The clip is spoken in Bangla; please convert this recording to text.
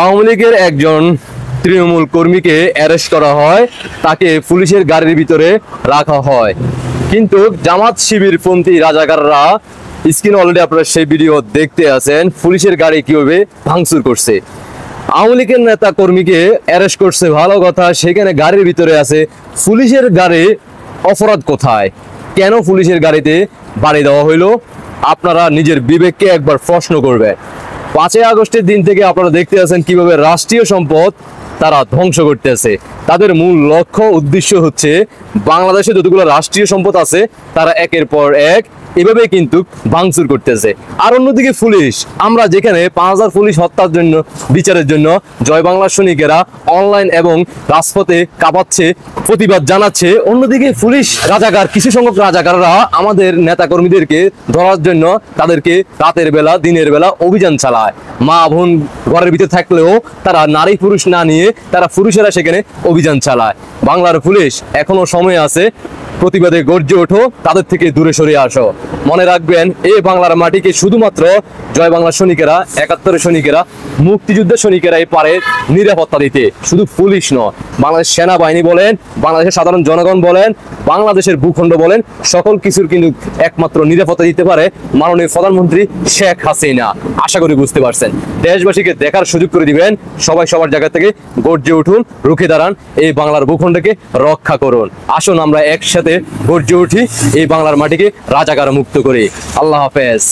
আওয়ামী লীগের একজন তৃণমূল কর্মীকে অ্যারেস্ট করা হয়, তাকে পুলিশের গাড়ির ভিতরে রাখা হয়। কিন্তু জামাত শিবিরপন্থী রাজাকাররা স্ক্রিনে অলরেডি আপনারা সেই ভিডিও দেখতে আছেন, পুলিশের গাড়ি কিভাবে ভাঙচুর করছে। আওয়ামী লীগের নেতা কর্মীকে অ্যারেস্ট করছে ভালো কথা, সেখানে গাড়ির ভিতরে আছে। পুলিশের গাড়ি অপরাধ কোথায়? কেন পুলিশের গাড়িতে বাড়ি দেওয়া হইলো? আপনারা নিজের বিবেককে একবার প্রশ্ন করবেন। 5ই আগস্টের দিন থেকে আপনারা দেখতে আছেন কিভাবে রাষ্ট্রীয় সম্পদ তারা ধ্বংস করতেছে। তাদের মূল লক্ষ্য উদ্দেশ্য হচ্ছে বাংলাদেশে যতগুলো রাষ্ট্রীয় সম্পদ আছে তারা একের পর এক এভাবে কিন্তু ভাঙচুর করতেছে। আর অন্যদিকে পুলিশ, আমরা যেখানে 5000 পুলিশ হত্যার জন্য বিচারের জন্য জয় বাংলার সৈনিকেরা অনলাইন এবং রাজপথে কাঁপাচ্ছে, প্রতিবাদ জানাচ্ছে, অন্যদিকে পুলিশ রাজাকার, কিছু সংখ্যক রাজাকাররা আমাদের নেতা কর্মীদেরকে ধরার জন্য তাদেরকে রাতের বেলা দিনের বেলা অভিযান চালায়। মা বোন ঘরের ভিতরে থাকলেও তারা নারী পুরুষ না নিয়ে তারা পুরুষেরা সেখানে অভিযান চালায়। বাংলার পুলিশ এখনো সময় আছে, প্রতিবাদে গর্জে ওঠো, তাদের থেকে দূরে সরে আসো। মনে রাখবেন, এই বাংলার মাটিকে শুধুমাত্র জয় বাংলার সৈনিকেরা, 71 সৈনিকেরা, মুক্তিযুদ্ধের সৈনিকেরাই পারে নিরাপত্তা দিতে, শুধু পুলিশ নয়। বাংলাদেশ সেনাবাহিনী বলেন, বাংলাদেশের সাধারণ জনগণ বলেন, বাংলাদেশের ভূখণ্ড বলেন, সকল কিছুর কিন্তু একমাত্র নিরাপত্তা দিতে পারে মাননীয় প্রধানমন্ত্রী শেখ হাসিনা। আশা করি বুঝতে পারছেন। দেশবাসীকে দেখার সুযোগ করে দিবেন। সবাই সবার জায়গা থেকে গর্জে উঠুন, রুখে দাঁড়ান, এই বাংলার ভূখণ্ডকে রক্ষা করুন। আসুন আমরা একসাথে গর্জে উঠি, এই বাংলার মাটিকে রাজাকার মুক্ত করি। আল্লাহ হাফেজ।